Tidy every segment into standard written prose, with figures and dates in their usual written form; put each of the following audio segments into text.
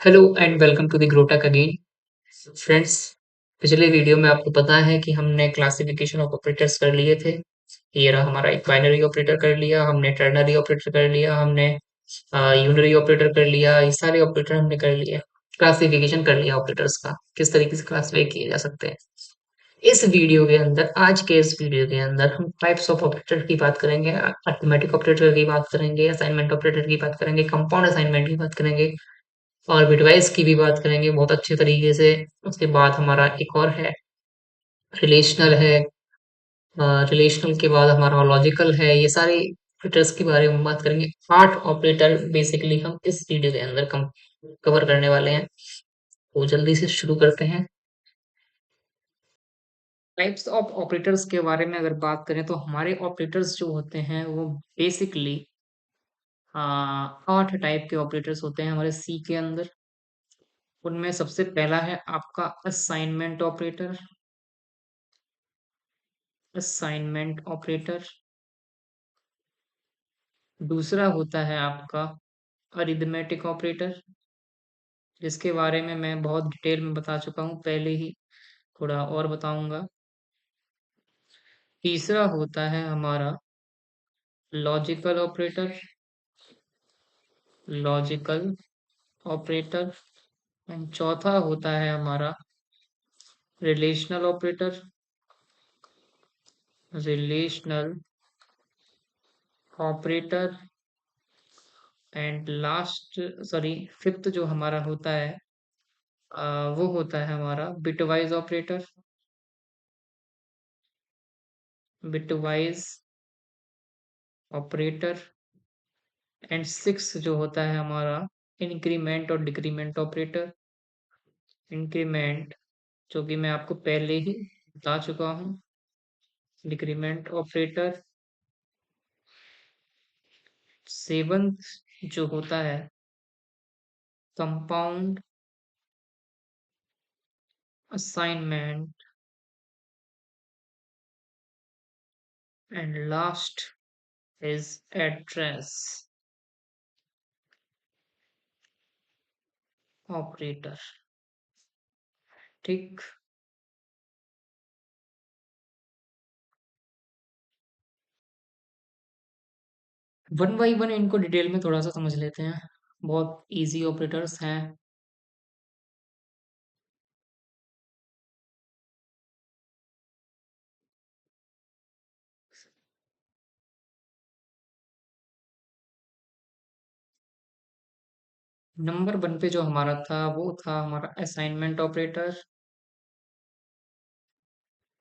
Hello and welcome to the Grotech again friends. पिछले video में आपको पता है कि हमने क्लासिफिकेशन ऑफ ऑपरेटर्स कर लिए थे। ये रहा हमारा एक बाइनरी ऑपरेटर कर लिया हमने, टर्नरी ऑपरेटर कर लिया हमने, यूनरी ऑपरेटर कर लिया। ये सारे ऑपरेटर हमने कर लिए। क्लासिफिकेशन कर लिया ऑपरेटर्स का, किस तरीके से क्लासिफाई किए जा सकते हैं। इस वीडियो के अंदर, आज के इस वीडियो के अंदर हम टाइप्स ऑफ ऑपरेटर की बात करेंगे, अरिथमेटिक ऑपरेटर की बात करेंगे, असाइनमेंट ऑपरेटर की बात करेंगे, कंपाउंड असाइनमेंट की बात करेंगे और बिटवाइज़ की भी बात करेंगे बहुत अच्छे तरीके से। उसके बाद हमारा एक और है, रिलेशनल है। रिलेशनल के बाद हमारा लॉजिकल है। ये सारे ऑपरेटर्स के बारे में बात करेंगे। 8 ऑपरेटर बेसिकली हम इस वीडियो के अंदर कवर करने वाले हैं। तो जल्दी से शुरू करते हैं। टाइप्स ऑफ ऑपरेटर्स के बारे में अगर बात करें तो हमारे ऑपरेटर्स जो होते हैं वो बेसिकली 8 टाइप के ऑपरेटर्स होते हैं हमारे सी के अंदर। उनमें सबसे पहला है आपका असाइनमेंट ऑपरेटर। Assignment operator. दूसरा होता है आपका अरिथमेटिक ऑपरेटर, जिसके बारे में मैं बहुत डिटेल में बता चुका हूँ पहले ही, थोड़ा और बताऊंगा। तीसरा होता है हमारा logical operator. Logical operator. And चौथा होता है हमारा relational operator. Relational operator. And last, sorry, fifth जो हमारा होता है वो होता है हमारा bitwise operator. Bitwise operator. And six जो होता है हमारा इंक्रीमेंट और डिक्रीमेंट ऑपरेटर। इंक्रीमेंट, जो कि मैं आपको पहले ही बता चुका हूँ। Decrement operator. सेवंथ जो होता है compound assignment. And last is address operator. ठीक। वन बाई वन इनको डिटेल में थोड़ा सा समझ लेते हैं। बहुत इजी ऑपरेटर्स हैं। नंबर वन पे जो हमारा था वो था हमारा असाइनमेंट ऑपरेटर।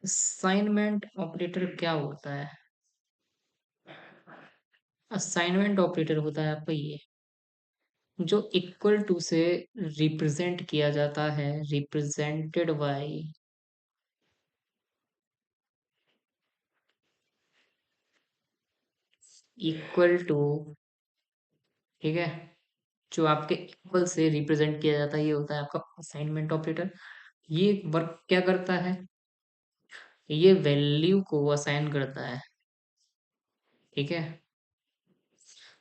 असाइनमेंट ऑपरेटर क्या होता है? असाइनमेंट ऑपरेटर होता है आपका ये, जो इक्वल टू से रिप्रेजेंट किया जाता है, रिप्रेजेंटेड बाय इक्वल टू। ठीक है, जो आपके इक्वल से रिप्रेजेंट किया जाता है ये होता है आपका असाइनमेंट ऑपरेटर। ये वर्क क्या करता है? ये वैल्यू को असाइन करता है। ठीक है,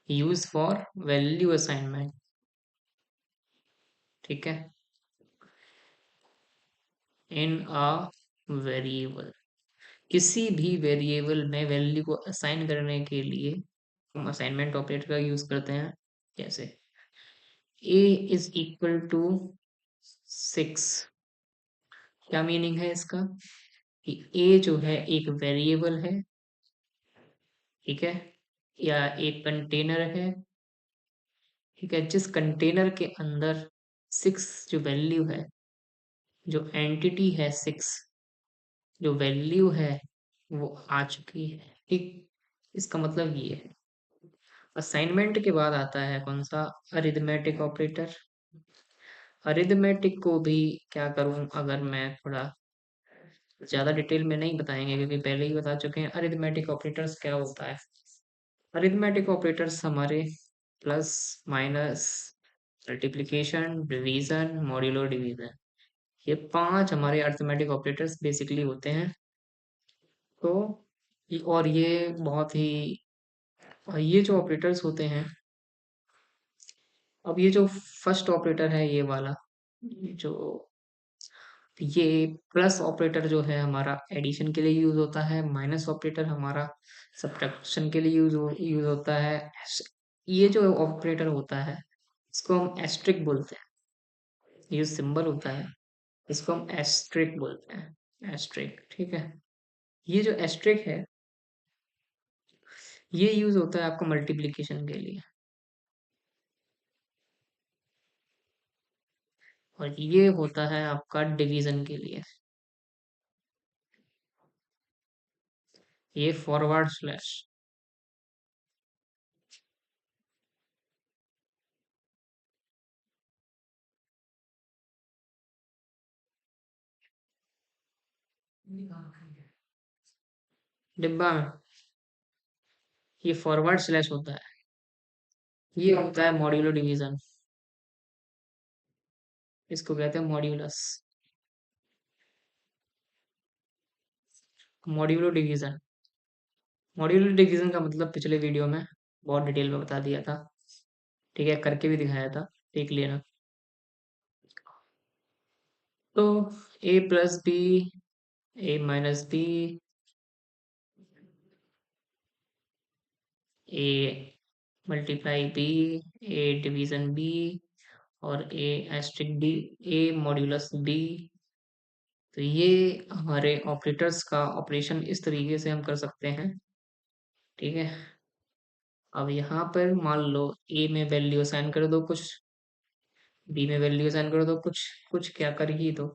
यूज फॉर वैल्यू असाइनमेंट। ठीक है, इन अ वेरिएबल, किसी भी वेरिएबल में वैल्यू को असाइन करने के लिए हम असाइनमेंट ऑपरेटर का यूज करते हैं। कैसे? a is equal to 6। क्या मीनिंग है इसका? कि a जो है एक वेरिएबल है, ठीक है, या एक कंटेनर है। ठीक है, जिस कंटेनर के अंदर 6 जो वैल्यू है, जो एंटिटी है 6, जो वैल्यू है वो आ चुकी है। ठीक, इसका मतलब ये है। असाइनमेंट के बाद आता है कौन सा? Arithmetic operator. अरिथमेटिक को भी क्या करूं, अगर मैं थोड़ा ज़्यादा डिटेल में नहीं बताएंगे क्योंकि पहले ही बता चुके हैं अरिथमेटिक ऑपरेटर्स क्या होता है। अरिथमेटिक ऑपरेटर्स हमारे plus, minus, multiplication, division, modulo division, ये 5 हमारे अरिथमेटिक ऑपरेटर्स बेसिकली होते हैं। तो और ये बहुत ही, ये जो ऑपरेटर्स होते हैं अब ये जो फर्स्ट ऑपरेटर है ये वाला, जो ये प्लस ऑपरेटर जो है हमारा एडिशन के लिए यूज होता है, माइनस ऑपरेटर हमारा सब्ट्रैक्शन के लिए यूज होता है। ये जो ऑपरेटर होता है इसको हम एस्ट्रिक बोलते हैं। ये सिंबल होता है इसको हम एस्ट्रिक बोलते हैं, एस्ट्रिक, ठीक है। ये जो एस्ट्रिक है ये यूज होता है आपका मल्टीप्लिकेशन के लिए, और ये होता है आपका डिवीजन के लिए। ये फॉरवर्ड स्लैश। डिब्बा में ये फॉरवर्ड स्लैश होता है, ये होता है मॉड्यूलो डिवीजन, इसको कहते हैं modulus, modulo division. Modulo division का मतलब पिछले वीडियो में बहुत डिटेल में बता दिया था, ठीक है, करके भी दिखाया था, देख लेना। तो A plus B, A minus B, A multiply B, A division B, और A asterisk D, A modulus B. तो ये हमारे ऑपरेटर्स का ऑपरेशन इस तरीके से हम कर सकते हैं, ठीक है। अब यहाँ पर मान लो ए में वैल्यू असाइन कर दो कुछ, बी में वैल्यू असाइन कर दो कुछ, कुछ क्या कर ही दो,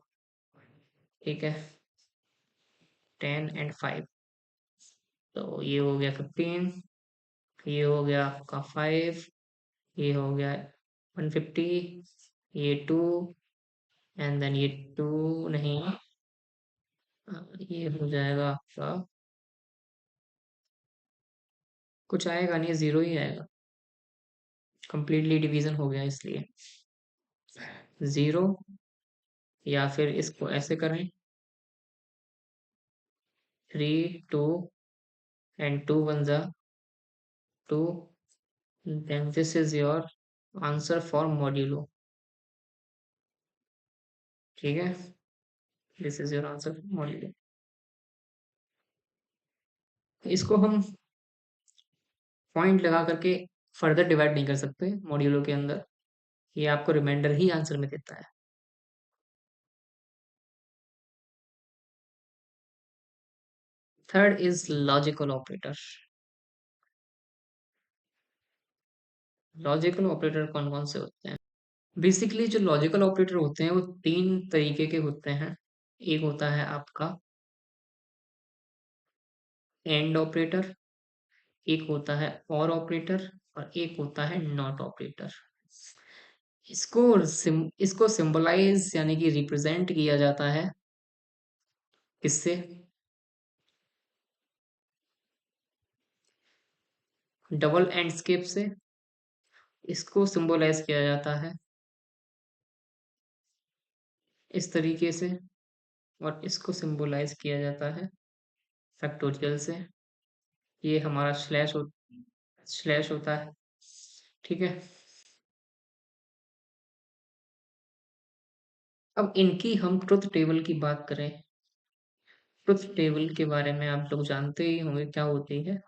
ठीक है। 10 और 5, तो ये हो गया 15, ये हो गया आपका 5, ये हो गया 150, ये 2, एंड देन ये 2 नहीं, ये हो जाएगा आपका, कुछ आएगा नहीं, जीरो ही आएगा, कंप्लीटली डिवीजन हो गया इसलिए जीरो। या फिर इसको ऐसे करें, 3 2 and 2 1 2, then this is your answer for modulo, ठीक है, this is your answer for modulo। इसको हम पॉइंट लगा करके फर्दर डिवाइड नहीं कर सकते मॉड्यूलो के अंदर, ये आपको रिमाइंडर ही आंसर में देता है। Third is logical operator. Logical operator कौन कौन से होते हैं? बेसिकली जो लॉजिकल ऑपरेटर होते हैं वो तीन तरीके के होते हैं। एक होता है आपका एंड ऑपरेटर, एक होता है और ऑपरेटर, और एक होता है नॉट ऑपरेटर। इसको सिंबलाइज यानी कि रिप्रेजेंट किया जाता है किससे? डबल एंड स्केप से इसको सिंबलाइज किया जाता है इस तरीके से, और इसको सिंबलाइज किया जाता है फैक्टोरियल से। ये हमारा स्लैश होता है, ठीक है। अब इनकी हम ट्रुथ टेबल की बात करें, ट्रुथ टेबल के बारे में आप लोग जानते ही होंगे क्या होती है,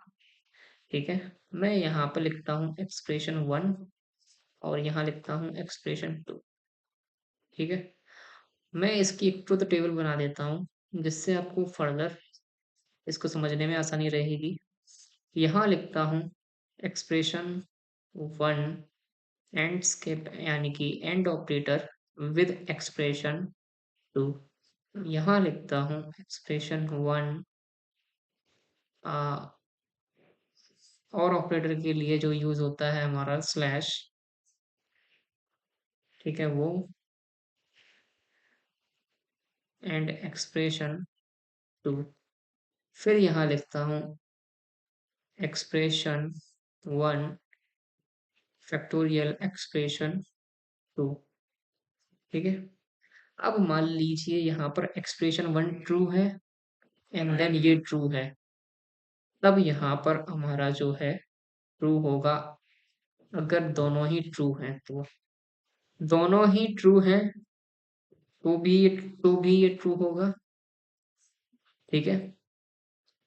ठीक है। मैं यहाँ पर लिखता हूँ एक्सप्रेशन 1 और यहाँ लिखता हूँ एक्सप्रेशन 2, ठीक है। मैं इसकी एक ट्रुथ टेबल बना देता हूँ जिससे आपको फर्दर इसको समझने में आसानी रहेगी। यहाँ लिखता हूँ एक्सप्रेशन 1 एंड स्केप यानी कि एंड ऑपरेटर विद एक्सप्रेशन 2। यहाँ लिखता हूँ एक्सप्रेशन 1 और ऑपरेटर के लिए जो यूज होता है हमारा स्लैश, ठीक है, वो एंड एक्सप्रेशन 2। फिर यहाँ लिखता हूँ एक्सप्रेशन 1 फैक्टोरियल एक्सप्रेशन 2, ठीक है। अब मान लीजिए यहाँ पर एक्सप्रेशन 1 ट्रू है एंड देन ये ट्रू है, तब यहाँ पर हमारा जो है ट्रू होगा अगर दोनों ही ट्रू हैं तो दोनों ही ट्रू हैं तो भी ये ट्रू होगा। ठीक है।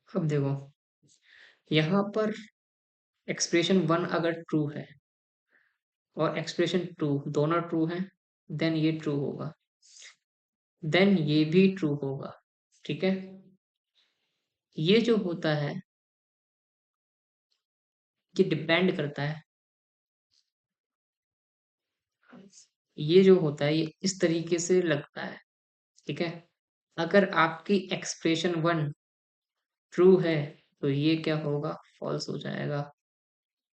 अब देखो यहाँ पर एक्सप्रेशन वन अगर ट्रू है और एक्सप्रेशन टू दोनों ट्रू हैं, देन ये ट्रू होगा, देन ये भी ट्रू होगा। ठीक है। ये जो होता है ये डिपेंड करता है, ये जो होता है ये इस तरीके से लगता है। ठीक है। अगर आपकी एक्सप्रेशन वन ट्रू है तो ये क्या होगा, फॉल्स हो जाएगा।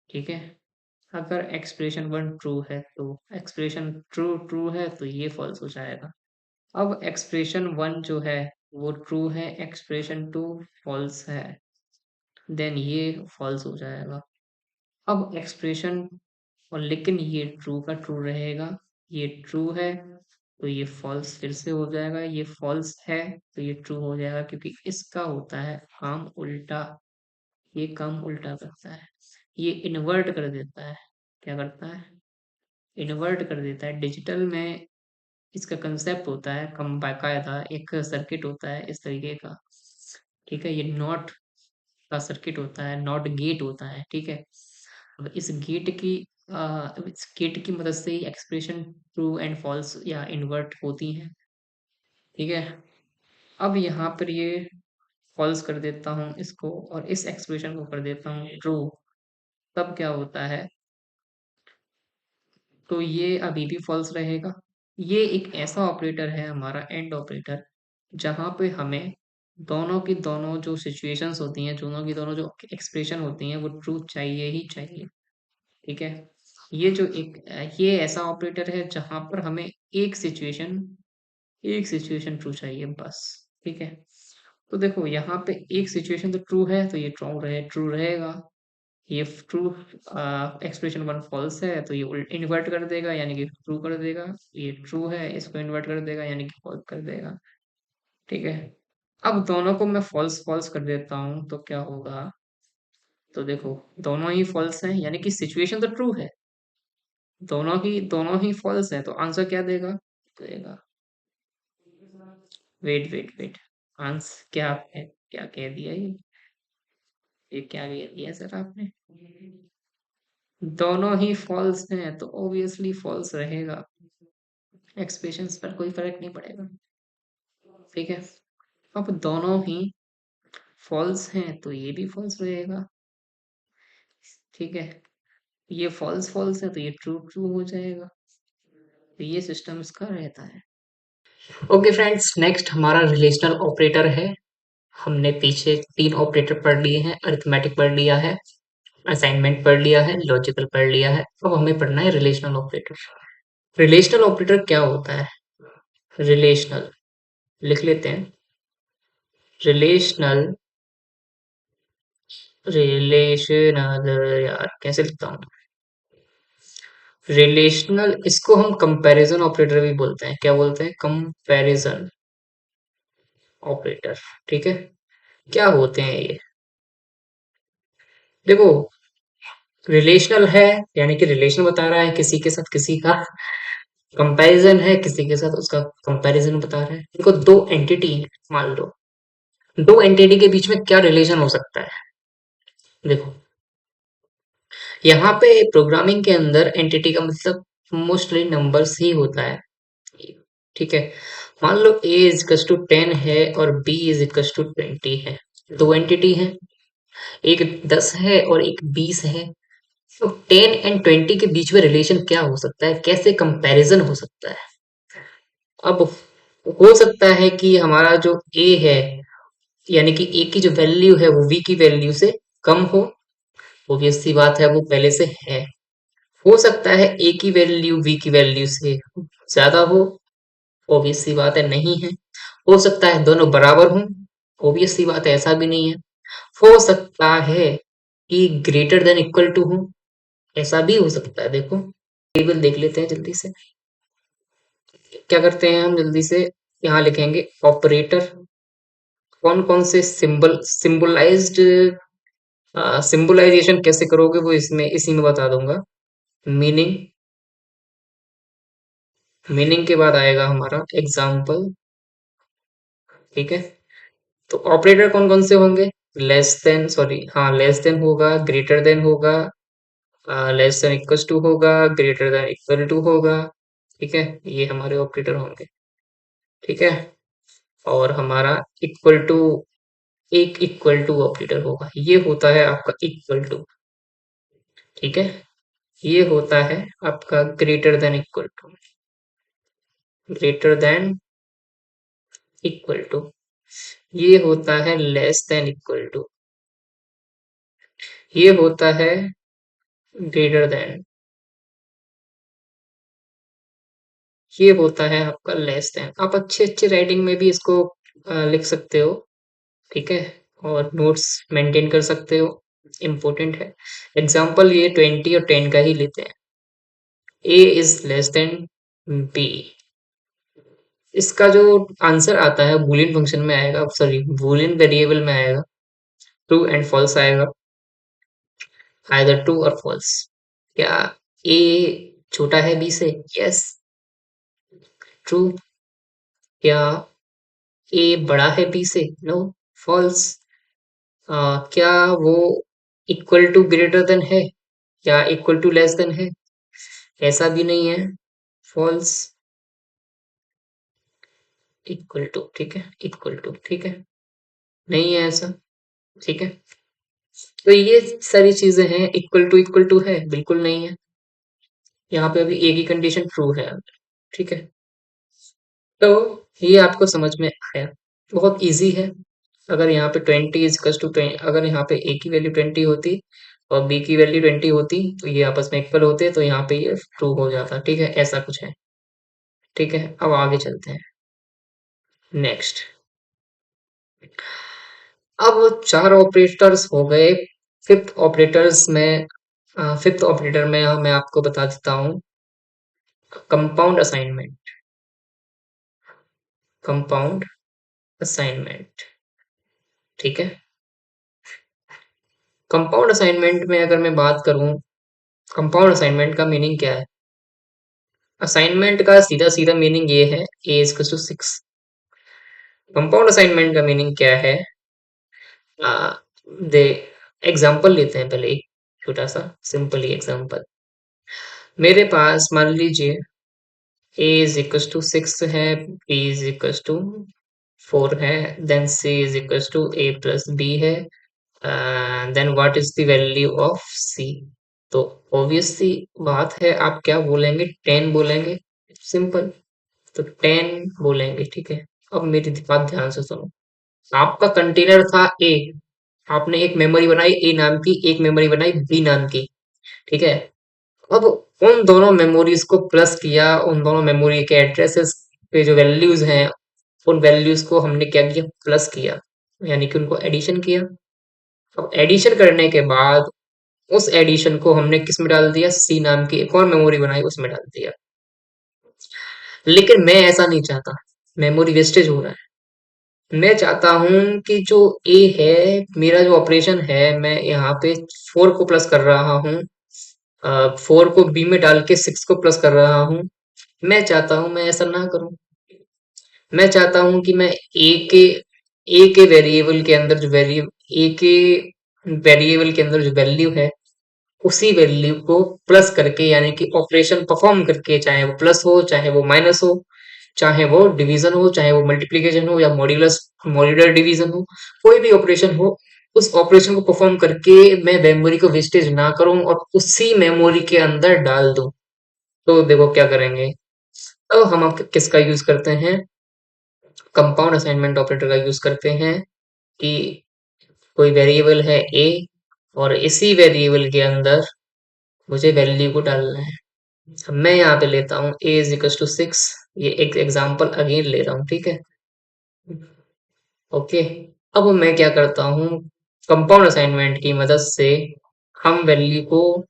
ठीक है। अगर एक्सप्रेशन वन ट्रू है तो एक्सप्रेशन ट्रू ट्रू है तो ये फॉल्स हो जाएगा। अब एक्सप्रेशन वन जो है वो ट्रू है, एक्सप्रेशन टू फॉल्स है, देन ये फॉल्स हो जाएगा। अब एक्सप्रेशन और लेकिन ये ट्रू का ट्रू रहेगा, ये ट्रू है तो ये फॉल्स फिर से हो जाएगा, ये फॉल्स है तो ये ट्रू हो जाएगा, क्योंकि इसका होता है काम उल्टा। ये काम उल्टा करता है, ये इन्वर्ट कर देता है। क्या करता है, इन्वर्ट कर देता है। डिजिटल में इसका कंसेप्ट होता है, कम बाकायदा एक सर्किट होता है इस तरीके का। ठीक है। ये नॉट का सर्किट होता है, नॉट गेट होता है। ठीक है। अब इस गेट की मदद से ही एक्सप्रेशन ट्रू एंड फॉल्स या इन्वर्ट होती हैं। ठीक है। अब यहाँ पर ये फॉल्स कर देता हूँ इसको और इस एक्सप्रेशन को कर देता हूँ ट्रू, तब क्या होता है, तो ये अभी भी फॉल्स रहेगा। ये एक ऐसा ऑपरेटर है हमारा एंड ऑपरेटर, जहाँ पे हमें दोनों की दोनों जो सिचुएशंस होती हैं, दोनों की दोनों जो एक्सप्रेशन होती हैं वो ट्रू चाहिए ही चाहिए। ठीक है। ये ऐसा ऑपरेटर है जहां पर हमें एक सिचुएशन ट्रू चाहिए बस। ठीक है। तो देखो यहाँ पे एक सिचुएशन तो ट्रू है तो ये ट्रू रहेगा। ये ट्रू एक्सप्रेशन वन फॉल्स है तो ये इन्वर्ट कर देगा यानी कि ट्रू कर देगा। ये ट्रू है इसको इन्वर्ट कर देगा यानी कि फॉल्स कर देगा। ठीक है। अब दोनों को मैं फॉल्स फॉल्स कर देता हूँ तो क्या होगा, तो देखो दोनों ही फॉल्स हैं यानी कि सिचुएशन तो ट्रू है, दोनों ही फॉल्स है तो आंसर क्या देगा, देगा, वेट वेट वेट, आंसर क्या है, क्या कह दिया ये क्या कह दिया सर आपने, दोनों ही फॉल्स हैं तो ऑब्वियसली फॉल्स रहेगा, एक्सप्रेशंस पर कोई फर्क नहीं पड़ेगा। ठीक है। अब दोनों ही फॉल्स हैं तो ये भी फॉल्स रहेगा। ठीक है। ये फॉल्स फॉल्स है तो ये ट्रू ट्रू हो जाएगा। तो ये सिस्टम इसका रहता है। ओके फ्रेंड्स, नेक्स्ट हमारा रिलेशनल ऑपरेटर है। हमने पीछे 3 ऑपरेटर पढ़ लिए हैं, अरिथमेटिक पढ़ लिया है, असाइनमेंट पढ़ लिया है, लॉजिकल पढ़ लिया है। अब हमें पढ़ना है रिलेशनल ऑपरेटर। रिलेशनल ऑपरेटर क्या होता है, रिलेशनल लिख लेते हैं। रिलेशनल रिलेशनल यार कैसे लिखता हूँ, रिलेशनल इसको हम कंपैरिजन ऑपरेटर भी बोलते हैं। क्या बोलते हैं, कंपैरिजन ऑपरेटर। ठीक है। क्या होते हैं ये, देखो रिलेशनल है यानी कि रिलेशन बता रहा है किसी के साथ किसी का, कंपैरिजन है किसी के साथ उसका कंपैरिजन बता रहा है। देखो दो एंटिटी है, मान लो दो एंटिटी के बीच में क्या रिलेशन हो सकता है। देखो यहाँ पे प्रोग्रामिंग के अंदर एंटिटी का मतलब मोस्टली नंबर्स ही होता है। ठीक है। मान लो a इज टू 10 है और b इज टू 20 है, दो एंटिटी है, एक 10 है और एक 20 है। तो 10 एंड 20 के बीच में रिलेशन क्या हो सकता है, कैसे कंपैरिजन हो सकता है। अब हो सकता है कि हमारा जो a है यानी कि a की जो वैल्यू है वो v की वैल्यू से कम हो, ऑब्वियस सी बात है वो पहले से है। हो सकता है a की वैल्यू v की वैल्यू से ज्यादा हो, ऑब्वियस सी बात है नहीं है। हो सकता है दोनों बराबर हों, ऑब्वियस सी बात है ऐसा भी नहीं है। हो सकता है कि ग्रेटर देन इक्वल टू हो, ऐसा भी हो सकता है। देखो टेबल देख लेते हैं जल्दी से। क्या करते हैं हम जल्दी से, यहाँ लिखेंगे ऑपरेटर, कौन कौन से सिंबलाइजेशन कैसे करोगे वो इसमें इसी में बता दूंगा। मीनिंग, मीनिंग के बाद आएगा हमारा एग्जाम्पल। ठीक है, तो ऑपरेटर कौन कौन से होंगे? लेस देन, सॉरी हाँ, लेस देन होगा, ग्रेटर देन होगा, लेस देन इक्वल टू होगा, ग्रेटर देन इक्वल टू होगा। ठीक है, ये हमारे ऑपरेटर होंगे। ठीक है, और हमारा इक्वल टू, एक इक्वल टू ऑपरेटर होगा, ये होता है आपका इक्वल टू। ठीक है, ये होता है आपका greater than equal to, greater than equal to, ये होता है लेस देन इक्वल टू, ये होता है ग्रेटर देन, ये होता है आपका लेस देन। आप अच्छे अच्छे राइटिंग में भी इसको लिख सकते हो। ठीक है, और नोट्स मेंटेन कर सकते हो, इम्पोर्टेंट है। एग्जाम्पल ये 20 और 10 का ही लेते हैं। ए इज लेस देन बी, इसका जो आंसर आता है बूलियन फंक्शन में आएगा, सॉरी बूलियन वेरिएबल में आएगा, ट्रू एंड फॉल्स आएगा, आइदर ट्रू और फॉल्स। क्या ए छोटा है बी से? Yes, true. क्या ए बड़ा है बी से? No, false. क्या वो इक्वल टू ग्रेटर देन है या इक्वल टू लेस देन है? ऐसा भी नहीं है, फॉल्स। इक्वल टू, ठीक है, इक्वल टू, ठीक है, नहीं है ऐसा। ठीक है, तो ये सारी चीजें हैं। इक्वल टू है, बिल्कुल नहीं है। यहाँ पे अभी एक ही कंडीशन ट्रू है। ठीक है, तो ये आपको समझ में आया, बहुत इजी है। अगर यहाँ पे 20 इज टू, अगर यहाँ पे ए की वैल्यू 20 होती और बी की वैल्यू 20 होती तो ये आपस में इक्वल होते, तो यहाँ पे ये ट्रू हो जाता। ठीक है, ऐसा कुछ है। ठीक है, अब आगे चलते हैं नेक्स्ट। अब चार ऑपरेटर्स हो गए। फिफ्थ ऑपरेटर में मैं आपको बता देता हूँ कंपाउंड असाइनमेंट, कंपाउंड असाइनमेंट। ठीक है, कंपाउंड असाइनमेंट में अगर मैं बात करूं, कंपाउंड असाइनमेंट का मीनिंग क्या है? असाइनमेंट का सीधा सीधा मीनिंग ये है, A is to 6। Compound assignment का मीनिंग क्या है? आ, दे एग्जाम्पल लेते हैं पहले, एक छोटा सा सिंपल ही एग्जाम्पल। मेरे पास मान लीजिए ए इज इक्वल टू 6 है, बी इज इक्वल टू 4 है, then C is equal to A plus B है, then what is the value of C? तो ऑब्वियसली बात है, आप क्या बोलेंगे? 10 बोलेंगे, सिंपल। तो 10 बोलेंगे। ठीक है, अब मेरी बात ध्यान से सुनो। आपका कंटेनर था ए, आपने एक मेमोरी बनाई ए नाम की, एक मेमोरी बनाई बी नाम की। ठीक है, अब उन दोनों मेमोरीज को प्लस किया, उन दोनों मेमोरी के एड्रेसेस पे जो वैल्यूज हैं, उन वैल्यूज को हमने क्या किया? प्लस किया, यानी कि उनको एडिशन किया। अब एडिशन करने के बाद उस एडिशन को हमने किस में डाल दिया? सी नाम की एक और मेमोरी बनाई, उसमें डाल दिया। लेकिन मैं ऐसा नहीं चाहता, मेमोरी वेस्टेज हो रहा है। मैं चाहता हूं कि जो ए है, मेरा जो ऑपरेशन है, मैं यहाँ पे 4 को प्लस कर रहा हूँ, 4 को बी में डाल के 6 को प्लस कर रहा हूँ। मैं चाहता हूँ मैं ऐसा ना करूँ। मैं चाहता हूँ कि मैं ए के वेरिएबल के अंदर जो वैल्यू, ए के वेरिएबल के अंदर जो वैल्यू है, उसी वैल्यू को प्लस करके, यानी कि ऑपरेशन परफॉर्म करके, चाहे वो प्लस हो, चाहे वो माइनस हो, चाहे वो डिवीजन हो, चाहे वो मल्टीप्लिकेशन हो या मॉड्यूलर डिवीजन हो, कोई भी ऑपरेशन हो, उस ऑपरेशन को परफॉर्म करके मैं मेमोरी को वेस्टेज ना करूं और उसी मेमोरी के अंदर डाल दूं। तो देखो क्या करेंगे। तो हम अब किसका यूज करते हैं? कंपाउंड असाइनमेंट ऑपरेटर का यूज करते हैं कि कोई वेरिएबल है ए, और इसी वेरिएबल के अंदर मुझे वैल्यू को डालना है। अब मैं यहाँ पे लेता हूँ ए इज इक्वल टू 6, ये एक एग्जाम्पल अगेन ले रहा हूँ। ठीक है, ओके। अब मैं क्या करता हूँ, कंपाउंड असाइनमेंट की मदद से हम वैल्यू को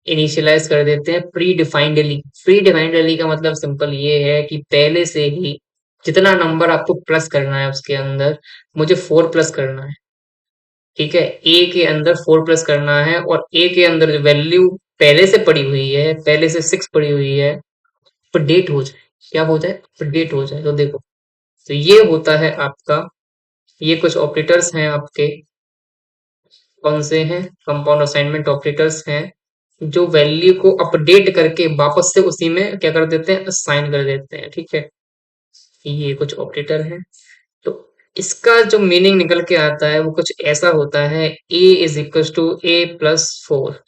इनिशियलाइज कर देते हैं प्री डिफाइंडली। प्री डिफाइंडली का मतलब सिंपल ये है कि पहले से ही जितना नंबर आपको प्लस करना है उसके अंदर, मुझे 4 प्लस करना है। ठीक है, ए के अंदर 4 प्लस करना है, और ए के अंदर जो वैल्यू पहले से पड़ी हुई है, पहले से 6 पड़ी हुई है, अपडेट हो जाए, क्या हो जाए, अपडेट हो जाए। तो देखो, तो ये होता है आपका, ये कुछ ऑपरेटर्स हैं आपके, कौन से हैं, कंपाउंड असाइनमेंट ऑपरेटर्स हैं, जो वैल्यू को अपडेट करके वापस से उसी में क्या कर देते हैं, असाइन कर देते हैं, ठीक है। ये कुछ ऑपरेटर हैं। तो इसका जो मीनिंग निकल के आता है वो कुछ ऐसा होता है, A is equal to A plus 4।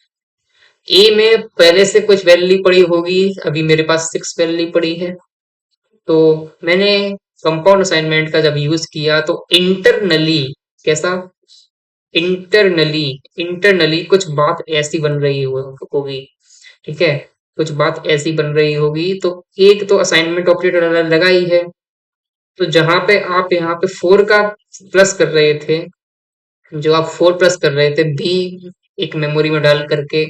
A में पहले से कुछ वैल्यू पड़ी होगी, अभी मेरे पास 6 वैल्यू पड़ी है। तो मैंने कंपाउंड असाइनमेंट का जब यूज किया तो इंटरनली, कैसा, इंटरनली, इंटरनली कुछ बात ऐसी बन रही होगी, ठीक है, कुछ बात ऐसी बन रही होगी। तो एक तो असाइनमेंट ऑपरेटर लगा ही है, तो जहां पे आप यहाँ पे 4 का प्लस कर रहे थे, जो आप 4 प्लस कर रहे थे बी एक मेमोरी में डाल करके,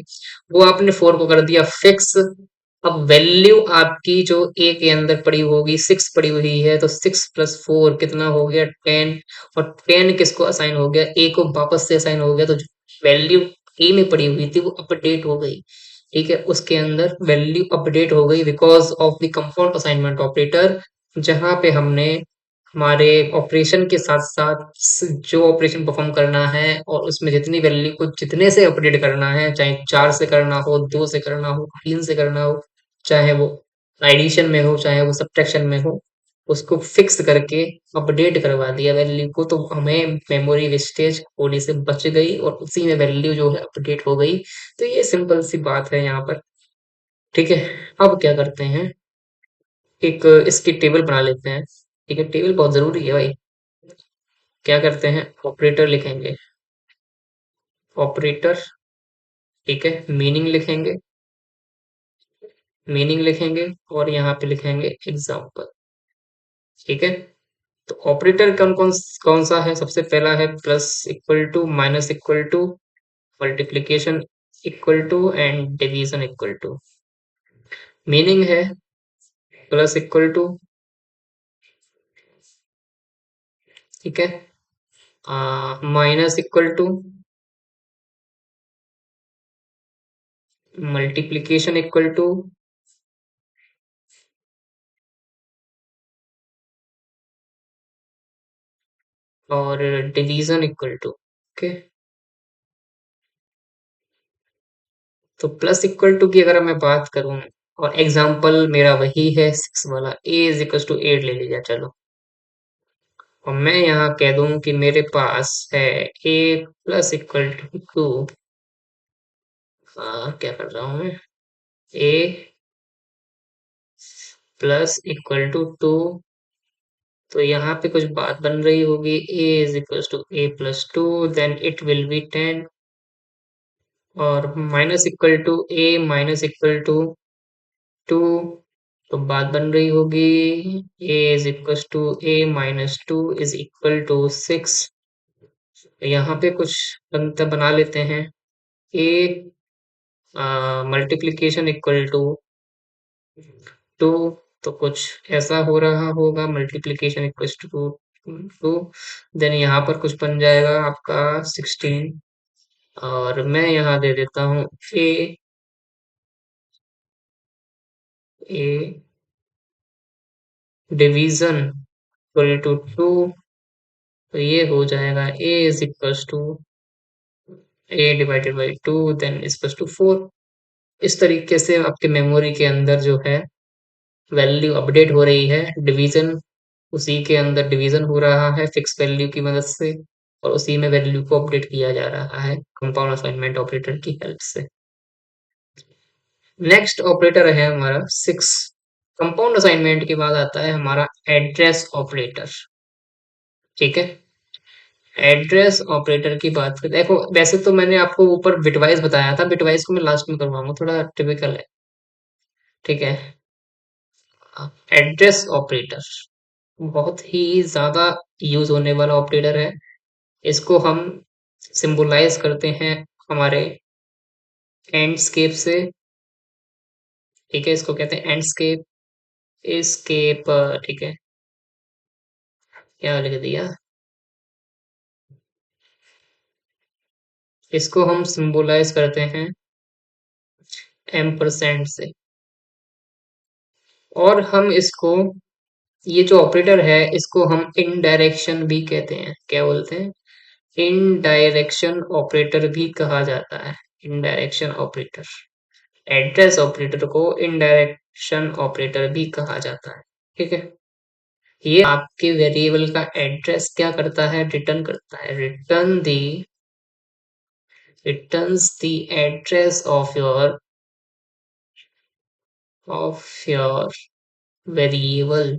वो आपने 4 को कर दिया फिक्स। अब वैल्यू आपकी जो ए के अंदर पड़ी होगी, 6 पड़ी हुई है, तो 6 प्लस 4 कितना हो गया, 10। और 10 किसको असाइन हो गया, ए को वापस से असाइन हो गया। तो वैल्यू ए में पड़ी हुई थी वो अपडेट हो गई, ठीक है, उसके अंदर वैल्यू अपडेट हो गई because of the compound assignment operator. जहां पे हमने हमारे ऑपरेशन के साथ साथ जो ऑपरेशन परफॉर्म करना है और उसमें जितनी वैल्यू को जितने से अपडेट करना है, चाहे 4 से करना हो, 2 से करना हो, 3 से करना हो, चाहे वो एडिशन में हो, चाहे वो सब्ट्रैक्शन में हो, उसको फिक्स करके अपडेट करवा दिया वैल्यू को, तो हमें मेमोरी वेस्टेज होने से बच गई और उसी में वैल्यू जो है अपडेट हो गई। तो ये सिंपल सी बात है यहाँ पर, ठीक है। अब क्या करते हैं, एक इसकी टेबल बना लेते हैं, ठीक है, टेबल बहुत जरूरी है भाई। क्या करते हैं, ऑपरेटर लिखेंगे, ऑपरेटर, ठीक है, मीनिंग लिखेंगे, मीनिंग लिखेंगे, और यहाँ पे लिखेंगे एग्जाम्पल, ठीक है। तो ऑपरेटर कौन कौन कौन सा है, सबसे पहला है plus equal to, minus equal to, multiplication equal to, and division equal to. Meaning है प्लस इक्वल टू, ठीक है, minus equal to, multiplication equal to, और डिवीजन इक्वल टू, ओके। तो प्लस इक्वल टू की अगर मैं बात करूं, और एग्जाम्पल मेरा वही है 6 वाला, ए इज इक्वल टू 8 ले लिया, चलो। और मैं यहाँ कह दूं कि मेरे पास है ए प्लस इक्वल टू 2, क्या कर रहा हूँ मैं, ए प्लस इक्वल टू 2। तो यहाँ पे कुछ बात बन रही होगी, A is equal to A plus 2, then it will be 10। और minus equal to A minus equal to 2, तो बात बन रही होगी, A is equal to A minus 2 is equal to 6। यहाँ पे कुछ बनता बना लेते हैं, ए मल्टीप्लीकेशन इक्वल टू 2, तो कुछ ऐसा हो रहा होगा, मल्टीप्लीकेशन इक्वल टू 2, देन यहाँ पर कुछ बन जाएगा आपका 16। और मैं यहाँ दे देता हूँ A, A division equal to 2, तो ये हो जाएगा A is equal to A divided by 2 then equal to 4। इस तरीके से आपके मेमोरी के अंदर जो है वैल्यू अपडेट हो रही है, डिवीजन, उसी के अंदर डिवीजन हो रहा है फिक्स वैल्यू की मदद से, और उसी में वैल्यू को अपडेट किया जा रहा है कंपाउंड असाइनमेंट ऑपरेटर की हेल्प से। नेक्स्ट ऑपरेटर है हमारा 6। कंपाउंड असाइनमेंट के बाद आता है हमारा एड्रेस ऑपरेटर, ठीक है। एड्रेस ऑपरेटर की बात करें, देखो वैसे तो मैंने आपको ऊपर बिटवाइज बताया था, बिटवाइज को मैं लास्ट में करवाऊंगा, थोड़ा टिपिकल है, ठीक है। एड्रेस ऑपरेटर बहुत ही ज्यादा यूज होने वाला ऑपरेटर है। इसको हम सिंबलाइज करते हैं हमारे एंडस्केप से, ठीक है, इसको कहते हैं एंडस्केप, एस्केप, ठीक है, क्या लिख दिया, इसको हम सिंबलाइज करते हैं एम्परसेंड से। और हम इसको, ये जो ऑपरेटर है इसको हम इनडायरेक्शन भी कहते हैं। क्या बोलते हैं? इनडायरेक्शन ऑपरेटर भी कहा जाता है। इनडायरेक्शन ऑपरेटर, एड्रेस ऑपरेटर को इनडायरेक्शन ऑपरेटर भी कहा जाता है। ठीक है। ये आपके वेरिएबल का एड्रेस क्या करता है? रिटर्न करता है। Returns the address of your variable.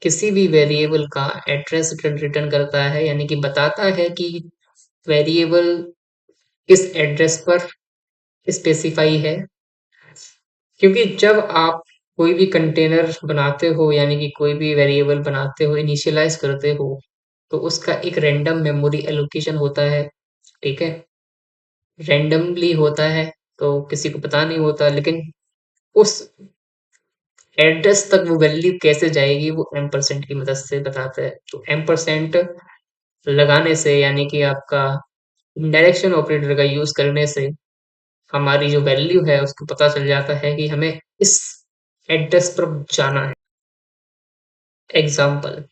किसी भी वेरिएबल का एड्रेस रिटर्न करता है, यानी कि बताता है कि वेरिएबल किस एड्रेस पर स्पेसिफाई है। क्योंकि जब आप कोई भी कंटेनर बनाते हो, यानी कि कोई भी वेरिएबल बनाते हो, इनिशियलाइज करते हो, तो उसका एक रैंडम मेमोरी एलोकेशन होता है। ठीक है। रैंडमली होता है, तो किसी को पता नहीं होता, लेकिन उस एड्रेस तक वो वैल्यू कैसे जाएगी वो एम परसेंट की मदद से बताता है। तो एम परसेंट लगाने से, यानी कि आपका डायरेक्शन ऑपरेटर का यूज करने से, हमारी जो वैल्यू है उसको पता चल जाता है कि हमें इस एड्रेस पर जाना है। एग्जाम्पल,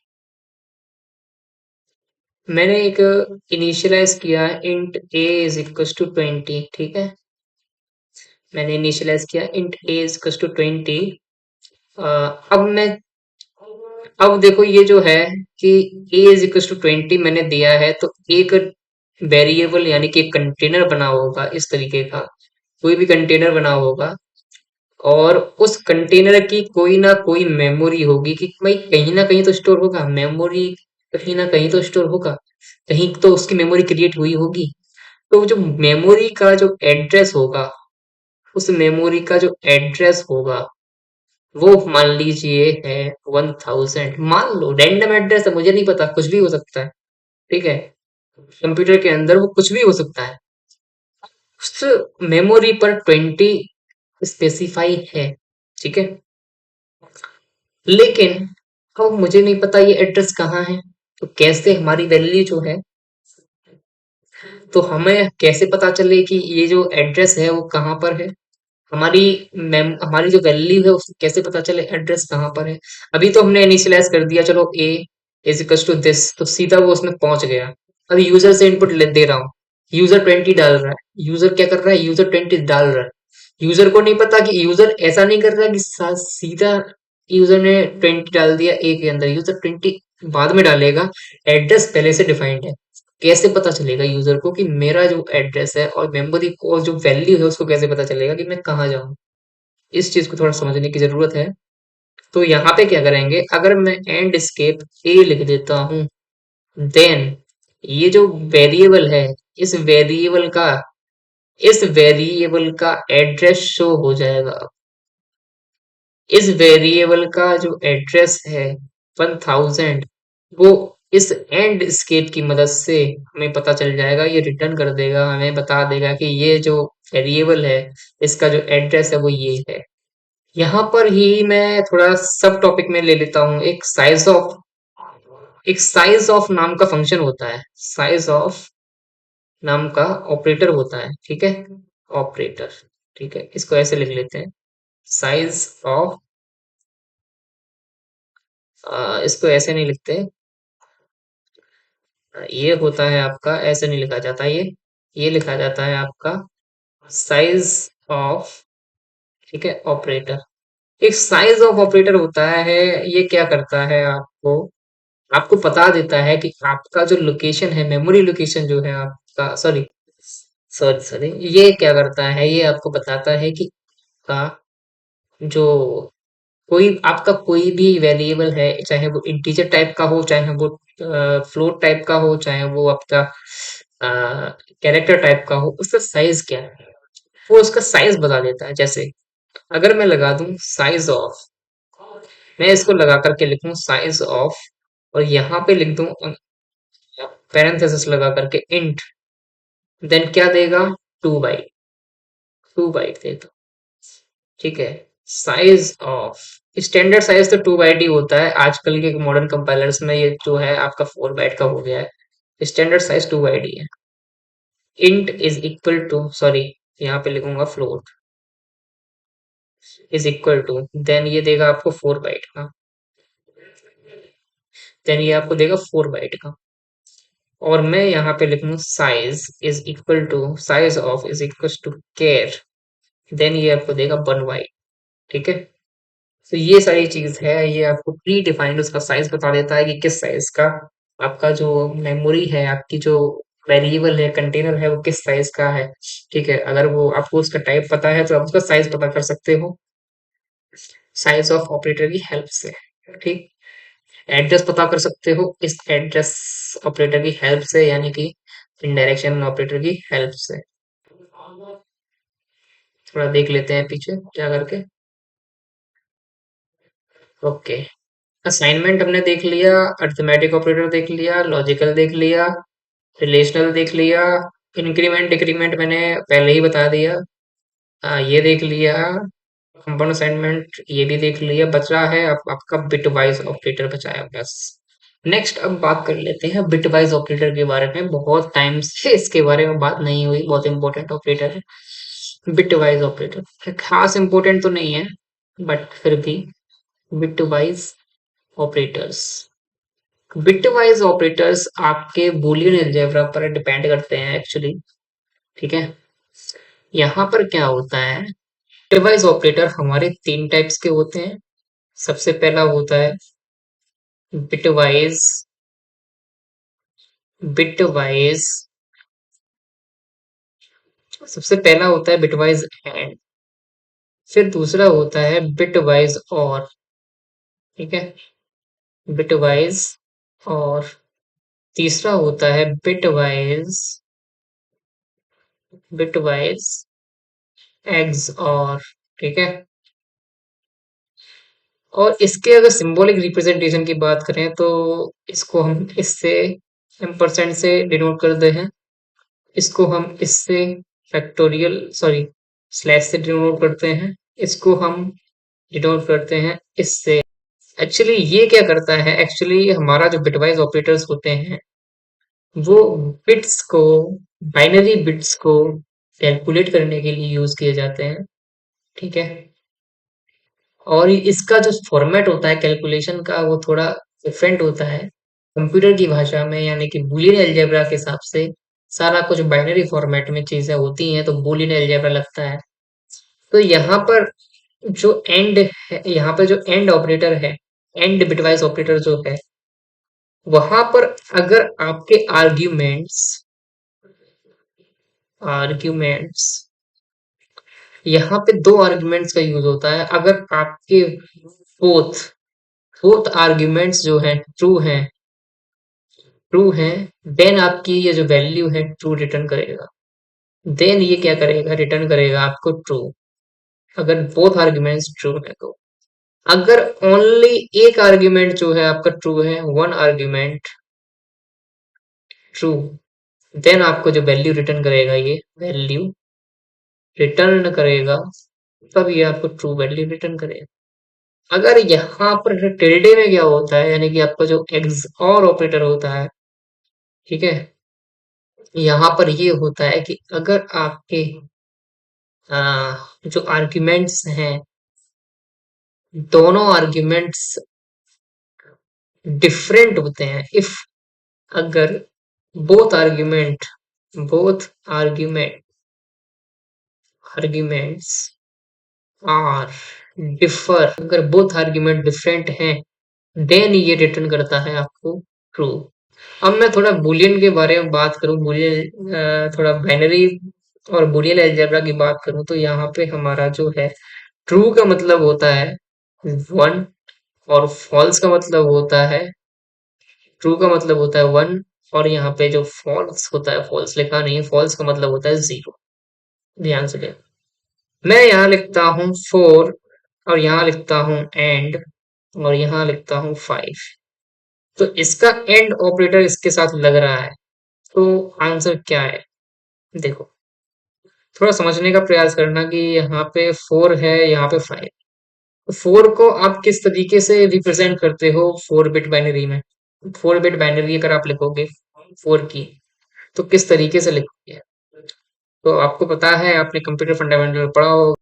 मैंने एक इनिशियलाइज किया int A is equal to 20। ठीक है। मैंने इनिशियलाइज किया int A is equal to 20। अब मैं, अब देखो ये जो है कि ए इज इक्वल टू 20 मैंने दिया है, तो एक वेरिएबल यानी कि एक कंटेनर बना होगा इस तरीके का। कोई भी कंटेनर बना होगा, और उस कंटेनर की कोई ना कोई मेमोरी होगी कि भाई कहीं ना कहीं तो स्टोर होगा मेमोरी। कहीं ना कहीं तो स्टोर होगा, कहीं तो उसकी मेमोरी क्रिएट हुई होगी। तो जो मेमोरी का जो एड्रेस होगा, उस मेमोरी का जो एड्रेस होगा वो मान लीजिए है 1000। मान लो रैंडम एड्रेस है, मुझे नहीं पता, कुछ भी हो सकता है। ठीक है। कंप्यूटर के अंदर वो कुछ भी हो सकता है। उस मेमोरी पर 20 स्पेसिफाई है। ठीक है। लेकिन अब मुझे नहीं पता ये एड्रेस कहाँ है, तो कैसे हमारी वैल्यू जो है, तो हमें कैसे पता चले कि ये जो एड्रेस है वो कहाँ पर है? हमारी हमारी जो वैल्यू है उसको कैसे पता चले एड्रेस कहाँ पर है? अभी तो हमने इनिशियलाइज कर दिया, चलो ए इज इक्वल टू दिस, तो सीधा वो उसमें पहुंच गया। अभी यूजर से इनपुट दे रहा हूँ, यूजर 20 डाल रहा है। यूजर क्या कर रहा है? यूजर 20 डाल रहा है। यूजर को नहीं पता कि यूजर ऐसा नहीं कर रहा कि सीधा यूजर ने 20 डाल दिया ए के अंदर, यूजर 20 बाद में डालेगा। एड्रेस पहले से डिफाइंड है। कैसे पता चलेगा यूजर को कि मेरा जो एड्रेस है और मेमोरी और जो वैल्यू है उसको कैसे पता चलेगा कि मैं कहाँ जाऊँ? इस चीज को थोड़ा समझने की जरूरत है। तो यहाँ पे क्या करेंगे, अगर मैं एंड स्केप ए लिख देता हूँ, देन ये जो वेरिएबल है, इस वेरिएबल का इस वेरिएबल का एड्रेस शो हो जाएगा। इस वेरिएबल का जो एड्रेस है 1000, वो इस एंड स्केप की मदद से हमें पता चल जाएगा। ये रिटर्न कर देगा, हमें बता देगा कि ये जो वेरिएबल है इसका जो एड्रेस है वो ये है। यहाँ पर ही मैं थोड़ा सब टॉपिक में ले लेता हूँ। एक साइज ऑफ नाम का फंक्शन होता है। साइज ऑफ नाम का ऑपरेटर होता है। ठीक है। ऑपरेटर। ठीक है, इसको ऐसे लिख लेते हैं। साइज ऑफ, इसको ऐसे नहीं लिखते। ये होता है आपका, ऐसे नहीं लिखा जाता ये लिखा जाता है आपका साइज ऑफ। ठीक है। ऑपरेटर, एक साइज ऑफ ऑपरेटर होता है। ये क्या करता है, आपको आपको बता देता है कि आपका जो लोकेशन है, मेमोरी लोकेशन जो है आपका, सॉरी सॉरी सॉरी, ये क्या करता है, ये आपको बताता है कि का जो आपका कोई भी वेरिएबल है, चाहे वो इंटीजर टाइप का हो, चाहे वो फ्लोट टाइप का हो, चाहे वो आपका कैरेक्टर टाइप का हो, उसका साइज क्या है, वो उसका साइज बता देता है। जैसे अगर मैं लगा दूं साइज ऑफ, मैं इसको लगा करके लिखूं साइज ऑफ, और यहाँ पे लिख दूं पैरेंथेसिस लगा करके इंट, देन क्या देगा? 2 बाइट। 2 बाइट देगा। ठीक है। साइज ऑफ, स्टैंडर्ड साइज तो 2 बाइट ही होता है। आजकल के मॉडर्न कंपाइलर्स में ये जो है आपका 4 बाइट का हो गया है। स्टैंडर्ड साइज 2 बाइट ही है। Int is equal to, sorry यहाँ पे लिखूंगा float. Is equal to, then ये देगा आपको 4 बाइट का, देन ये आपको देगा 4 बाइट का। और मैं यहाँ पे लिखूँ size is equal to, size of is equal to care, then ये आपको देगा 1 बाइट। ठीक है, तो ये सारी चीज है, ये आपको प्री डिफाइंड उसका साइज बता देता है कि किस साइज का आपका जो मेमोरी है, आपकी जो वेरिएबल है, कंटेनर है, वो किस साइज का है। ठीक है, अगर वो आपको उसका टाइप पता है तो आप उसका साइज पता कर सकते हो साइज ऑफ ऑपरेटर की हेल्प से। ठीक, एड्रेस पता कर सकते हो इस एड्रेस ऑपरेटर की हेल्प से, यानी कि इनडायरेक्शन ऑपरेटर की हेल्प से। थोड़ा देख लेते हैं पीछे क्या करके। ओके, असाइनमेंट हमने देख लिया, अरिथमेटिक ऑपरेटर देख लिया, लॉजिकल देख लिया, रिलेशनल देख लिया, इंक्रीमेंट डिक्रीमेंट मैंने पहले ही बता दिया। ये देख लिया, कंपाउंड असाइनमेंट ये भी देख लिया। बच रहा है आपका बिटवाइज ऑपरेटर बचा है बस। नेक्स्ट अब बात कर लेते हैं बिटवाइज ऑपरेटर के बारे में। बहुत टाइम से इसके बारे में बात नहीं हुई, बहुत इंपॉर्टेंट ऑपरेटर है बिटवाइज ऑपरेटर। खास इंपॉर्टेंट तो नहीं है, बट फिर भी बिटवाइज ऑपरेटर्स, बिटवाइज ऑपरेटर्स आपके बूलियन अलजेब्रा पर डिपेंड करते हैं एक्चुअली। ठीक है, यहाँ पर क्या होता है, बिटवाइज ऑपरेटर हमारे 3 टाइप्स के होते हैं। सबसे पहला होता है बिटवाइज, बिटवाइज सबसे पहला होता है बिटवाइज एंड, फिर दूसरा होता है बिटवाइज और। ठीक है, बिटवाइज और, तीसरा होता है बिटवाइज, बिटवाइज एग्स और। ठीक है, और इसके अगर सिंबॉलिक रिप्रेजेंटेशन की बात करें तो इसको हम इससे एम्परसेंड से डिनोट करते हैं, इसको हम इससे फैक्टोरियल सॉरी स्लैश से डिनोट करते हैं, इसको हम डिनोट करते हैं इससे। एक्चुअली ये क्या करता है, एक्चुअली हमारा जो बिटवाइज ऑपरेटर्स होते हैं वो बिट्स को, बाइनरी बिट्स को कैलकुलेट करने के लिए यूज किए जाते हैं। ठीक है, और इसका जो फॉर्मेट होता है कैलकुलेशन का वो थोड़ा डिफरेंट होता है कंप्यूटर की भाषा में, यानी कि बूलियन अलजेब्रा के हिसाब से सारा कुछ बाइनरी फॉर्मेट में चीजें होती हैं तो बूलियन अलजेब्रा लगता है। तो यहाँ पर जो एंड है, यहाँ पर जो एंड ऑपरेटर है, एंड बिटवाइज ऑपरेटर जो है, वहां पर अगर आपके आर्ग्यूमेंट्स, आर्ग्यूमेंट्स यहाँ पे 2 आर्ग्यूमेंट्स का यूज होता है। अगर आपके बोथ बोथ आर्ग्यूमेंट्स जो है ट्रू हैं, देन आपकी ये जो वैल्यू है ट्रू रिटर्न करेगा। देन ये क्या करेगा, रिटर्न करेगा आपको ट्रू, अगर बोथ आर्ग्यूमेंट्स ट्रू है तो। अगर ओनली एक आर्ग्यूमेंट जो है आपका ट्रू है, वन आर्ग्यूमेंट ट्रू, देन आपको जो वैल्यू रिटर्न करेगा, ये वैल्यू रिटर्न करेगा, तब ये आपको ट्रू वैल्यू रिटर्न करेगा। अगर यहाँ पर टिल्डे में क्या होता है, यानी कि आपका जो एक्स और ऑपरेटर होता है, ठीक है, यहाँ पर ये होता है कि अगर आपके जो आर्ग्यूमेंट्स हैं, दोनों आर्ग्यूमेंट्स डिफरेंट होते हैं, इफ अगर both argument both argument arguments are differ, अगर बोथ आर्ग्यूमेंट डिफरेंट हैं, देन ये रिटर्न करता है आपको ट्रू। अब मैं थोड़ा बूलियन के बारे में बात करूं, बूलियन थोड़ा बाइनरी और बूलियन अलजेब्रा की बात करूं तो यहाँ पे हमारा जो है ट्रू का मतलब होता है 1, और फॉल्स का मतलब होता है, ट्रू का मतलब होता है 1, और यहाँ पे जो फॉल्स होता है, फॉल्स लिखा नहीं है, फॉल्स का मतलब होता है 0। ध्यान से दें, मैं यहाँ लिखता हूँ 4, और यहाँ लिखता हूँ एंड, और यहाँ लिखता हूँ 5, तो इसका एंड ऑपरेटर इसके साथ लग रहा है, तो आंसर क्या है। देखो, थोड़ा समझने का प्रयास करना कि यहाँ पे 4 है, यहाँ पे 5, तो 4 को आप किस तरीके से रिप्रेजेंट करते हो 4 बिट बाइनरी में। 4 बिट बाइनरी अगर आप लिखोगे 4 की, तो किस तरीके से लिखोगे, तो आपको पता है, आपने कंप्यूटर फंडामेंटल पढ़ा हो,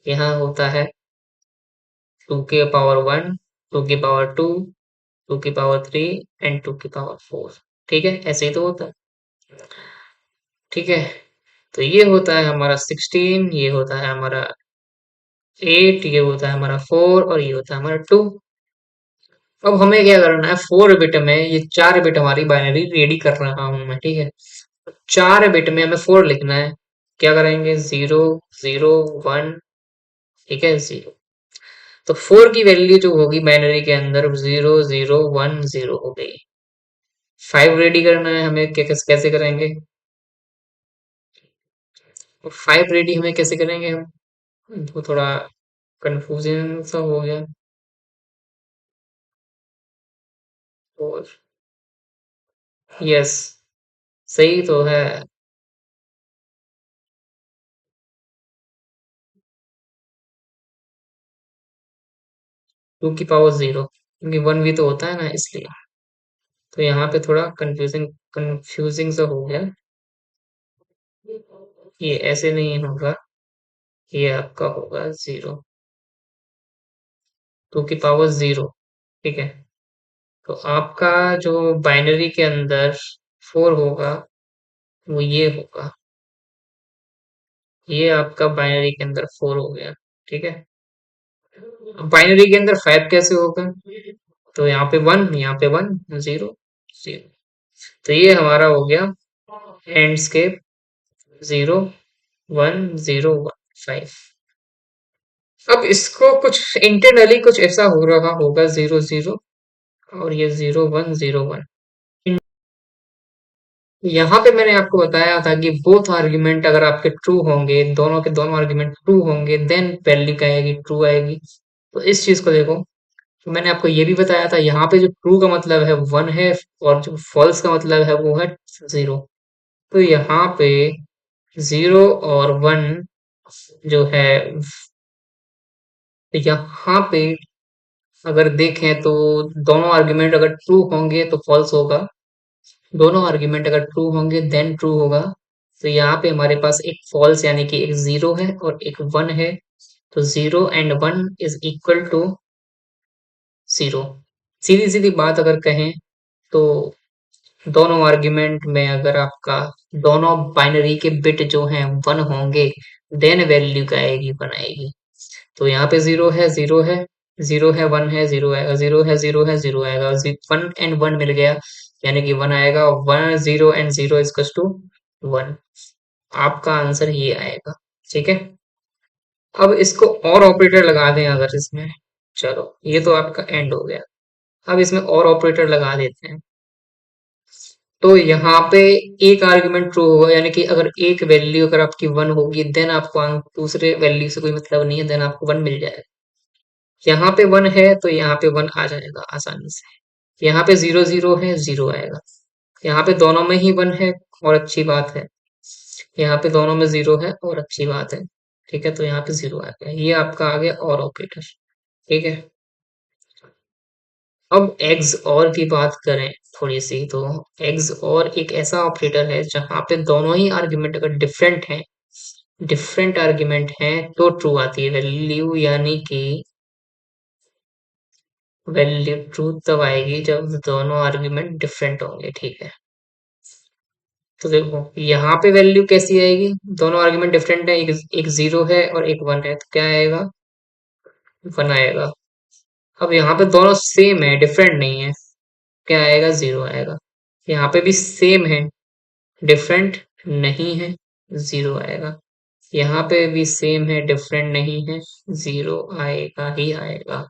यहाँ होता है 2 की पावर 1, 2 की पावर 2, 2 की पावर 3 एंड 2 की पावर 4। ठीक है, ऐसे ही तो होता है। ठीक है, तो ये होता है हमारा 16, ये होता है हमारा 8, ये होता है हमारा 4 और ये होता है हमारा 2। अब हमें क्या करना है, 4 बिट में ये 4 बिट हमारी बाइनरी रेडी कर रहा हूं मैं। ठीक है, 4 बिट में हमें 4 लिखना है। क्या करेंगे, 0 0 1। ठीक है, 0। तो 4 की वैल्यू जो होगी बाइनरी के अंदर 0 0 1 0 हो गई। 5 रेडी करना है हमें, कैसे करेंगे? 5 रेडी हमें कैसे करेंगे हम? वो थोड़ा कंफ्यूजन सा हो गया। और यस, सही तो है। 2 की पावर 0, क्योंकि 1 भी तो होता है ना, इसलिए। तो यहाँ पे थोड़ा कंफ्यूजिंग कंफ्यूजिंग सा हो गया। ये ऐसे नहीं होगा, ये आपका होगा 0, 2 की पावर 0। ठीक है, तो आपका जो बाइनरी के अंदर 4 होगा वो ये होगा। ये आपका बाइनरी के अंदर 4 हो गया। ठीक है, बाइनरी के अंदर 5 कैसे होगा? तो यहाँ पे 1, यहाँ पे 1, 0 0। तो ये हमारा हो गया एंडस्केप 0 1 0 1 5। अब इसको कुछ इंटरनली कुछ ऐसा हो रहा होगा, 0 0 और ये 0 1 0 1। यहाँ पे मैंने आपको बताया था कि बोथ आर्ग्यूमेंट अगर आपके ट्रू होंगे, दोनों के दोनों आर्ग्यूमेंट ट्रू होंगे, देन वैल्यू क्या आएगी, ट्रू आएगी। तो इस चीज को देखो, तो मैंने आपको ये भी बताया था, यहाँ पे जो ट्रू का मतलब है 1 है और जो फॉल्स का मतलब है वो है 0। तो यहाँ पे 0 और 1 जो है, यहाँ पे अगर देखें तो दोनों आर्ग्यूमेंट अगर ट्रू होंगे तो फॉल्स होगा, दोनों आर्ग्यूमेंट अगर ट्रू होंगे देन ट्रू होगा। तो यहाँ पे हमारे पास एक फॉल्स यानी कि एक 0 है और एक 1 है। तो 0 and 1 इज इक्वल टू 0। सीधी सीधी बात अगर कहें तो दोनों आर्ग्यूमेंट में अगर आपका दोनों बाइनरी के बिट जो हैं 1 होंगे, देन वैल्यू क्या आएगी, 1 आएगी। तो यहाँ पे 0 है, 0 है, 0 है, 1 है, 0 आएगा, 0 है, 0 है, 0 आएगा, 1 and 1 मिल गया यानी कि 1 आएगा। 1 0 and 0 इज टू 1। आपका आंसर ये आएगा। ठीक है, अब इसको और ऑपरेटर लगा दें अगर इसमें। चलो, ये तो आपका एंड हो गया। अब इसमें और ऑपरेटर लगा देते हैं। तो यहाँ पे एक आर्गुमेंट ट्रू होगा, यानी कि अगर एक वैल्यू अगर आपकी 1 होगी देन आपको दूसरे वैल्यू से कोई मतलब नहीं है, देन आपको 1 मिल जाएगा। यहाँ पे 1 है तो यहाँ पे 1 आ जाएगा आसानी से। यहाँ पे 0 0 है, 0 आएगा। यहाँ पे दोनों में ही 1 है और अच्छी बात है। यहाँ पे दोनों में 0 है और अच्छी बात है। ठीक है, तो यहाँ पे 0 आ गया। ये आपका आ गया और ऑपरेटर। ठीक है, अब एग्स और की बात करें थोड़ी सी, तो एग्स और एक ऐसा ऑपरेटर है जहां पे दोनों ही आर्ग्यूमेंट अगर डिफरेंट आर्ग्यूमेंट हैं तो ट्रू आती है वैल्यू, यानी कि वैल्यू ट्रू तब आएगी जब दोनों आर्ग्यूमेंट डिफरेंट होंगे। ठीक है, तो देखो यहाँ पे वैल्यू कैसी आएगी, दोनों आर्ग्यूमेंट डिफरेंट है, एक 0 है और एक 1 है, तो क्या आएगा, 1 आएगा। अब यहाँ पे दोनों सेम है, डिफरेंट नहीं है, क्या आएगा, 0 आएगा। यहाँ पे भी सेम है, डिफरेंट नहीं है, 0 आएगा। यहाँ पे भी सेम है, डिफरेंट नहीं है, 0 आएगा ही आएगा।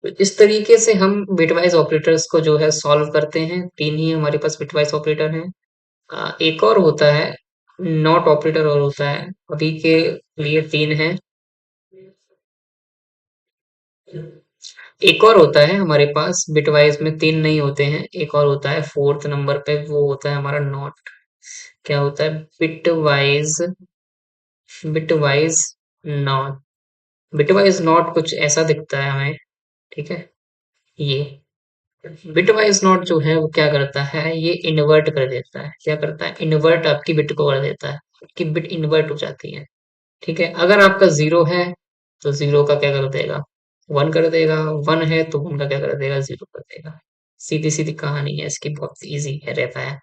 तो इस तरीके से हम बिटवाइज ऑपरेटर्स को जो है सॉल्व करते हैं। 3 ही हमारे पास बिटवाइज ऑपरेटर हैं। एक और होता है, नॉट ऑपरेटर और होता है। अभी के लिए 3 है। एक और होता है हमारे पास, बिटवाइज में 3 नहीं होते हैं, एक और होता है 4th नंबर पे, वो होता है हमारा नॉट। क्या होता है, bitwise, bitwise not. Bitwise not कुछ ऐसा दिखता है हमें। ठीक है, ये बिटवाइज नॉट जो है वो क्या करता है, ये इन्वर्ट कर देता है। क्या करता है, इन्वर्ट आपकी बिट को कर देता है, आपकी बिट इन्वर्ट हो जाती है। ठीक है, अगर आपका 0 है तो 0 का क्या कर देगा, 1 कर देगा, 1 है तो 1 का क्या कर देगा, 0 कर देगा। सीधी-सीधी कहानी है इसकी, बहुत ईज़ी है रहता है।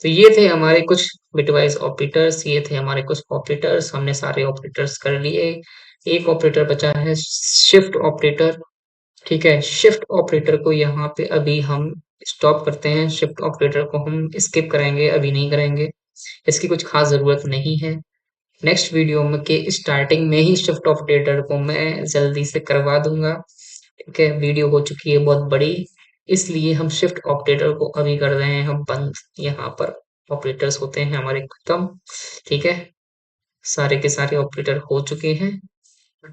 तो ये थे हमारे कुछ बिटवाइज़ ऑपरेटर्स, ये थे हमारे कुछ ऑपरेटर्स, हमने सारे ऑपरेटर्स कर लिए। एक ऑपरेटर बचा है शिफ्ट ऑपरेटर, ठीक है? शिफ्ट ऑपरेटर को यहाँ पे अभी हम स्टॉप करते हैं, शिफ्ट ऑपरेटर को हम स्किप करेंगे, अभी नहीं करेंगे। इसकी कुछ ख़ास ज़रूरत नहीं है। नेक्स्ट वीडियो में के स्टार्टिंग में ही शिफ्ट ऑपरेटर को मैं जल्दी से करवा दूंगा, ठीक है? वीडियो हो चुकी है बहुत बड़ी, इसलिए हम शिफ्ट ऑपरेटर को अभी कर रहे हैं हम बंद। यहाँ पर ऑपरेटर्स होते हैं हमारे खत्म, ठीक है? सारे के सारे ऑपरेटर हो चुके हैं।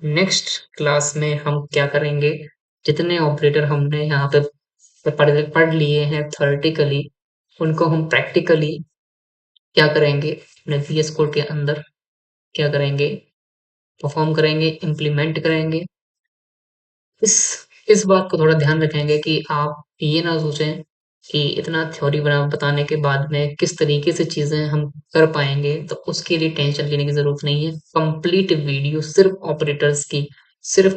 नेक्स्ट क्लास में हम क्या करेंगे, जितने ऑपरेटर हमने यहाँ पे पढ़ लिए हैं थ्योरेटिकली, उनको हम प्रैक्टिकली क्या करेंगे, अपने वीएस कोड के अंदर क्या करेंगे, परफॉर्म करेंगे, इम्प्लीमेंट करेंगे। इस इस बात को थोड़ा ध्यान रखेंगे कि आप ये ना सोचें कि इतना थ्योरी बना बताने के बाद में किस तरीके से चीज़ें हम कर पाएँगे, तो उसके लिए टेंशन लेने की ज़रूरत नहीं है। कंप्लीट वीडियो सिर्फ़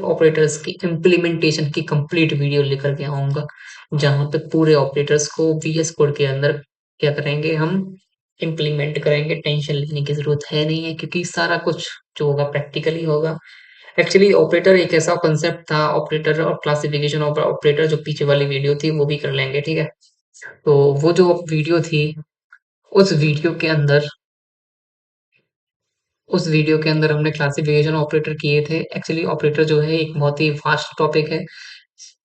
ऑपरेटर्स की इम्प्लीमेंटेशन की कंप्लीट वीडियो लेकर के आऊँगा, जहाँ पे पूरे ऑपरेटर्स को वीएस कोड के अंदर क्या करेंगे हम, इम्प्लीमेंट करेंगे। टेंशन लेने की ज़रूरत है नहीं है, क्योंकि सारा कुछ जो होगा प्रैक्टिकली होगा। एक्चुअली ऑपरेटर एक ऐसा कांसेप्ट था, ऑपरेटर और क्लासिफिकेशन ऑफ ऑपरेटर, जो पीछे वाली वीडियो थी वो भी कर लेंगे, ठीक है? तो वो जो वीडियो थी, उस वीडियो के अंदर उस वीडियो के अंदर हमने क्लासिफिकेशन ऑपरेटर किए थे। एक्चुअली ऑपरेटर जो है एक बहुत ही वास्ट टॉपिक है।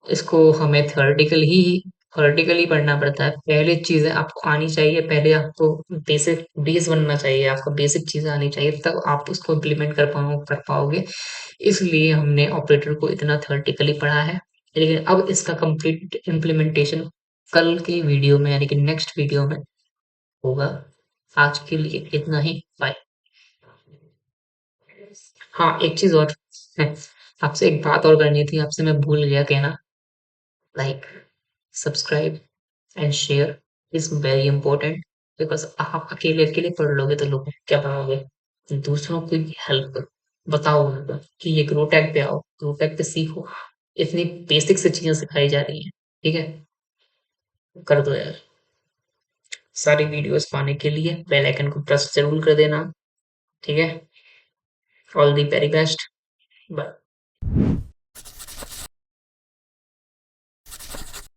इसको हमें थ्योरेटिकली पढ़ना पड़ता है। पहले चीज़ें आपको आनी चाहिए, पहले आपको बेसिक बेस बनना चाहिए, आपको बेसिक चीज़ें आनी चाहिए, तब आप उसको इम्प्लीमेंट कर पाओगे। इसलिए हमने ऑपरेटर को इतना थ्योरेटिकली पढ़ा है। लेकिन अब इसका कंप्लीट इम्प्लीमेंटेशन कल की वीडियो में, यानी कि नेक्स्ट वीडियो में होगा। आज के लिए इतना ही, बाय। हाँ, एक चीज़ और है, आपसे एक बात और करनी थी, आपसे मैं भूल गया कहना। Like, subscribe and share is very important, because आप अकेले अकेले पढ़ लोगे तो लोग क्या पढ़ोगे, दूसरों को हेल्प करो, बताओ उनको कि ये ग्रोटैक पे आओ, ग्रोटैक पे सीखो, इतनी बेसिक से चीजें सिखाई जा रही हैं, ठीक है? कर दो यार। सारी वीडियोस पाने के लिए बेल आइकन को प्रेस जरूर कर देना, ठीक है? All the very best, bye.